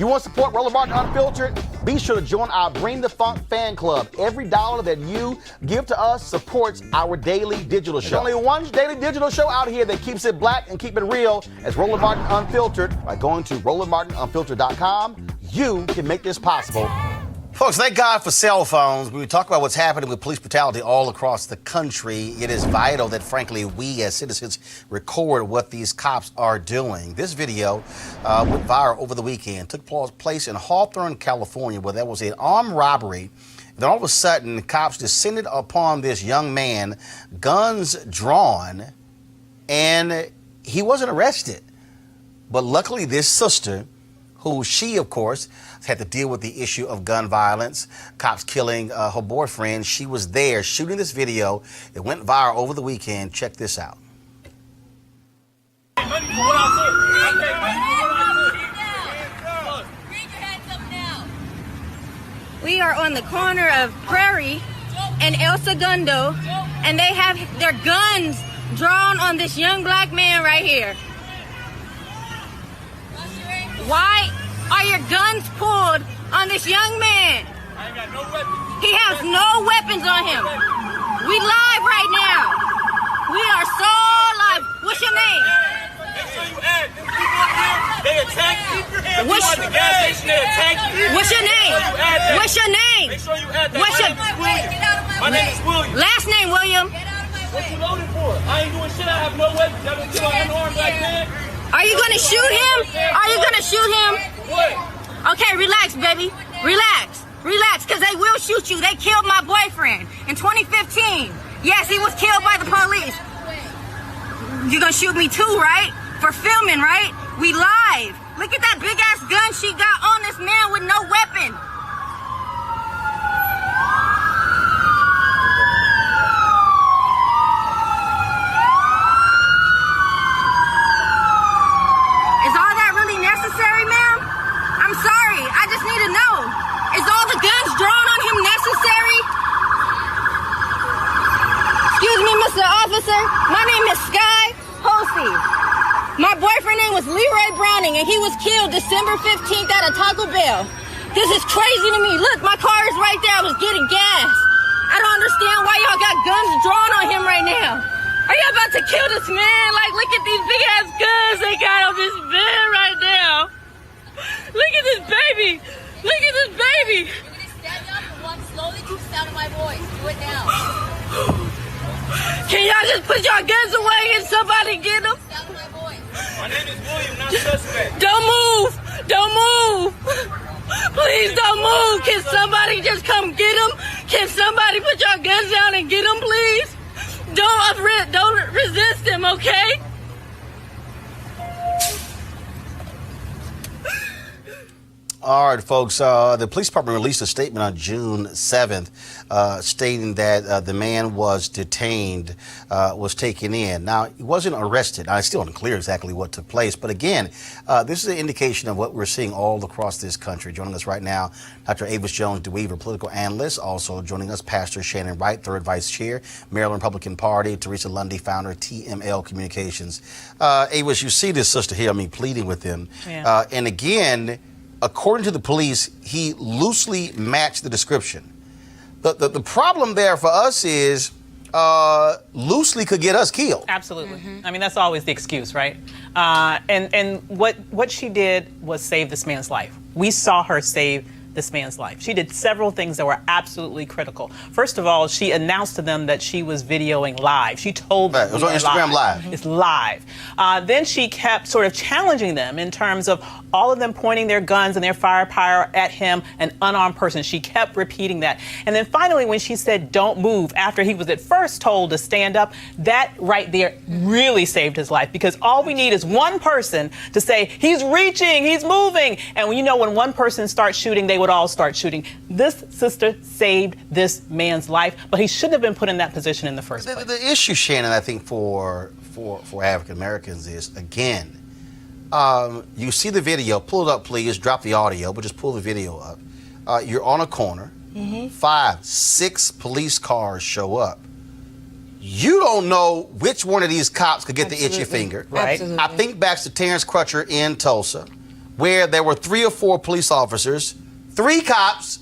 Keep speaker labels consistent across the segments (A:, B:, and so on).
A: You want to support Roland Martin Unfiltered? Be sure to join our Bring the Funk fan club. Every dollar that you give to us supports our daily digital show. There's only one daily digital show out here that keeps it black and keep it real as Roland Martin Unfiltered. By going to RolandMartinUnfiltered.com, you can make this possible. Folks, thank God for cell phones. When we talk about what's happening with police brutality all across the country, it is vital that, frankly, we as citizens record what these cops are doing. This video went viral over the weekend. Took place in Hawthorne, California, where there was an armed robbery. Then all of a sudden, cops descended upon this young man, guns drawn, and he wasn't arrested. But luckily, this sister, who she, of course, had to deal with the issue of gun violence, cops killing her boyfriend. She was there shooting this video. It went viral over the weekend. Check this out.
B: We are on the corner of Prairie and El Segundo, and they have their guns drawn on this young black man right here. Why are your guns pulled on this young man?
C: I ain't got no weapons.
B: He has no weapons on him. We live right now. We are so live. What's your name?
C: Make sure you add. Them people up here, they attacked you.
B: What's
C: at the gas station, they attacked you.
B: What's your name? What's your name?
C: Make sure you add that.
B: What's your
C: My name is William.
B: last name, William?
C: What you loaded for? I ain't doing shit. I have no weapons. Y'all gonna kill an unarmed black man?
B: Are you gonna shoot him? Are you gonna shoot him?
C: What?
B: Okay, relax, baby. Relax. Relax, because they will shoot you. They killed my boyfriend in 2015. Yes, he was killed by the police. You're gonna shoot me too, right? For filming, right? We live. Look at that big ass gun she got on this man with no weapon. Is all that really necessary, ma'am? I'm sorry. I just need to know. Is all the guns drawn on him necessary? Excuse me, Mr. Officer. My name is Sky Hosey. My boyfriend name was Leroy Browning, and he was killed December 15th at a Taco Bell. This is crazy to me. Look, my car is right there. I was getting gas. I don't understand why y'all got guns drawn on him right now. Are y'all about to kill this man? Like, look at these big ass guns they got on this man right now. Look at this baby. Look at this baby.
D: You're going to stand up and walk slowly to the sound of my voice. Do it now.
B: Can y'all just put your guns away and somebody get them?
D: Sound of my voice.
C: My name is William, not suspect.
B: Don't move. Don't move. Please don't move. Can somebody just come get him? Can somebody put your guns down and get him, please? Don't resist him, okay?
A: All right, folks, the police department released a statement on June 7th stating that the man was detained, was taken in. Now, he wasn't arrested. Now, it's still unclear exactly what took place. But again, this is an indication of what we're seeing all across this country. Joining us right now, Dr. Avis Jones-DeWeaver, political analyst. Also joining us, Pastor Shannon Wright, third vice chair, Maryland Republican Party, Teresa Lundy, founder, TML Communications. Avis, you see this sister here, pleading with him.
E: Yeah.
A: And again, according to the police, he loosely matched the description. The problem there for us is loosely could get us killed.
E: Absolutely. Mm-hmm. I mean, that's always the excuse, right? And what she did was save this man's life. We saw her save this man's life. She did several things that were absolutely critical. First of all, she announced to them that she was videoing live. She told them
A: it was on Instagram live.
E: It's live. Then she kept sort of challenging them in terms of all of them pointing their guns and their firepower at him, an unarmed person. She kept repeating that. And then finally, when she said, don't move, after he was at first told to stand up, that right there really saved his life, because all we need is one person to say, he's reaching, he's moving. And when one person starts shooting, they would all start shooting. This sister saved this man's life, but he shouldn't have been put in that position in the first place.
A: The issue, Shannon, I think for African Americans is, again, you see the video, pull it up, please, drop the audio, but just pull the video up. You're on a corner, 5, 6 police cars show up. You don't know which one of these cops could get the itchy finger.
E: Right.
A: I think back to Terrence Crutcher in Tulsa, where there were 3 or 4 police officers, 3 cops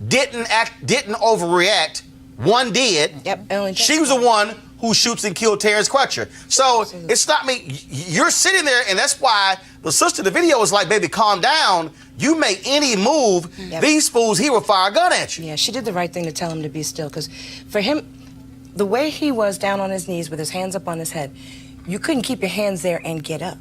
A: didn't overreact. 1 did.
F: Yep.
A: She was the one who shoots and killed Terrence Crutcher. So it's not me. You're sitting there, and that's why the sister in the video was like, baby, calm down. You make any move, these fools, he will fire a gun at you.
F: Yeah, she did the right thing to tell him to be still, because for him, the way he was down on his knees with his hands up on his head, you couldn't keep your hands there and get up.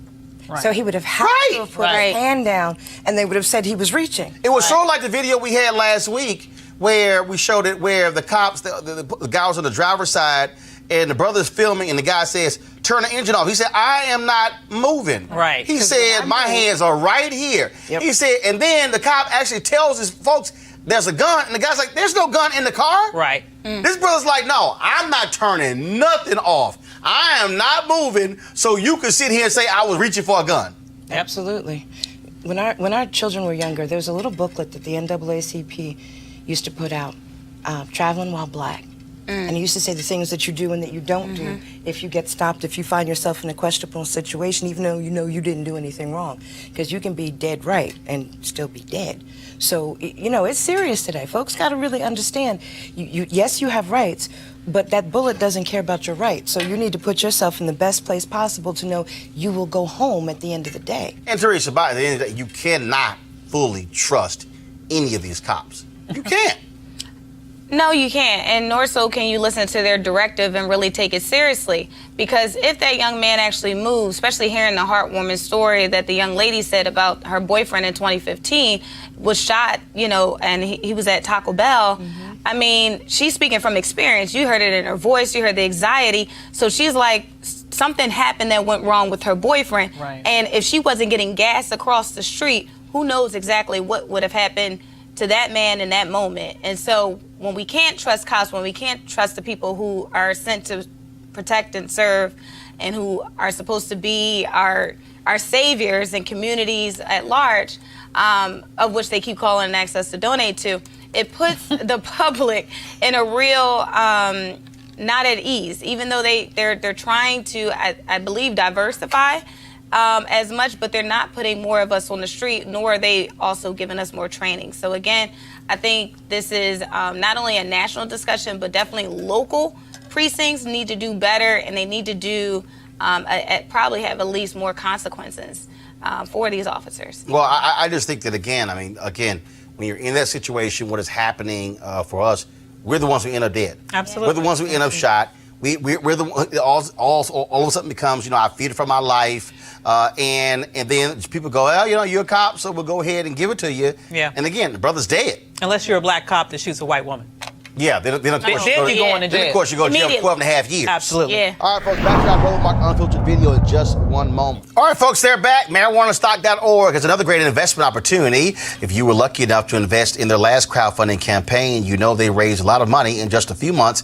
F: Right. So he would have had to have put his hand down, and they would have said he was reaching.
A: It was sort of like the video we had last week where we showed it where the cops, the guy was on the driver's side, and the brother's filming, and the guy says, turn the engine off. He said, I am not moving.
E: Right.
A: He said, my hands are right here.
F: Yep.
A: He said, and then the cop actually tells his folks, there's a gun, and the guy's like, there's no gun in the car?
E: Right.
A: This brother's like, no, I'm not turning nothing off. I am not moving, so you can sit here and say I was reaching for a gun.
F: Absolutely. When our children were younger, there was a little booklet that the NAACP used to put out, Traveling While Black. And he used to say the things that you do and that you don't do if you get stopped, if you find yourself in a questionable situation, even though you know you didn't do anything wrong. Because you can be dead right and still be dead. So, you know, it's serious today. Folks got to really understand, yes, you have rights, but that bullet doesn't care about your rights. So you need to put yourself in the best place possible to know you will go home at the end of the day.
A: And Teresa, by the end of the day, you cannot fully trust any of these cops. You can't.
G: No, you can't, and nor so can you listen to their directive and really take it seriously. Because if that young man actually moves, especially hearing the heartwarming story that the young lady said about her boyfriend in 2015 was shot, you know, and he was at Taco Bell. I mean, she's speaking from experience. You heard it in her voice. You heard the anxiety. So she's like, something happened that went wrong with her boyfriend.
E: Right.
G: And if she wasn't getting gassed across the street, who knows exactly what would have happened to that man in that moment. And so when we can't trust cops, when we can't trust the people who are sent to protect and serve and who are supposed to be our saviors in communities at large, of which they keep calling and ask us to donate to, it puts the public in a real not at ease, even though they're trying to, I believe, diversify as much, but they're not putting more of us on the street, nor are they also giving us more training. So again, I think this is not only a national discussion, but definitely local precincts need to do better, and they need to do probably have at least more consequences for these officers.
A: Well, I just think that, again, when you're in that situation, what is happening for us, we're the ones who end up dead.
E: Absolutely.
A: We're the ones who end up shot. We're the all of a sudden becomes, I feared for my life, and then people go, well, you're a cop, so we'll go ahead and give it to you.
E: Yeah.
A: And again, the brother's dead.
E: Unless you're a black cop that shoots a white woman.
A: Yeah, then of course you go
E: to jail.
A: of course you go to jail for 12 and a half years.
E: Absolutely.
G: Yeah.
A: All right, folks, back to our Roland Mark Unfiltered video in just one moment. All right, folks, they're back. MarijuanaStock.org is another great investment opportunity. If you were lucky enough to invest in their last crowdfunding campaign, you know they raised a lot of money in just a few months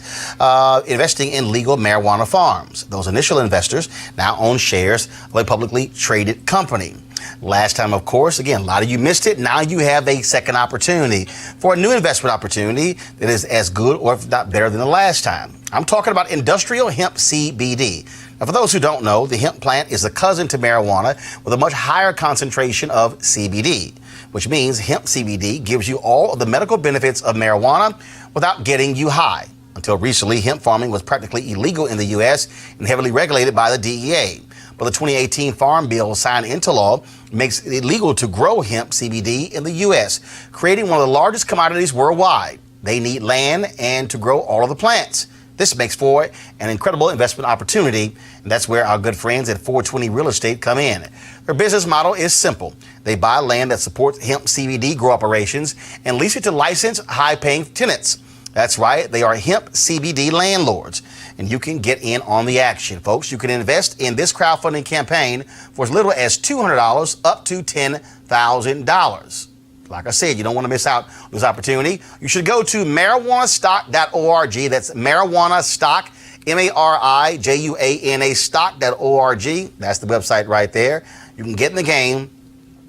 A: investing in legal marijuana farms. Those initial investors now own shares of a publicly traded company. Last time, of course, again, a lot of you missed it. Now you have a second opportunity for a new investment opportunity that is as good or if not better than the last time. I'm talking about industrial hemp CBD. Now, for those who don't know, the hemp plant is a cousin to marijuana with a much higher concentration of CBD, which means hemp CBD gives you all of the medical benefits of marijuana without getting you high. Until recently, hemp farming was practically illegal in the U.S. and heavily regulated by the DEA. But the 2018 Farm Bill signed into law makes it illegal to grow hemp CBD in the U.S., creating one of the largest commodities worldwide. They need land and to grow all of the plants. This makes for an incredible investment opportunity, and that's where our good friends at 420 Real Estate come in. Their business model is simple. They buy land that supports hemp CBD grow operations and lease it to licensed, high-paying tenants. That's right, they are hemp CBD landlords, and you can get in on the action, folks. You can invest in this crowdfunding campaign for as little as $200 up to $10,000. Like I said, you don't want to miss out on this opportunity. You should go to marijuanastock.org. That's marijuanastock, MARIJUANA stock.org. That's the website right there. You can get in the game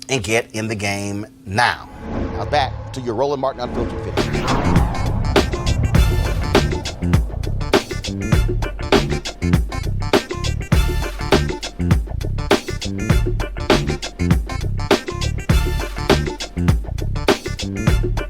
A: and get in the game now. Now back to your Roland Martin Unfiltered video. Peace.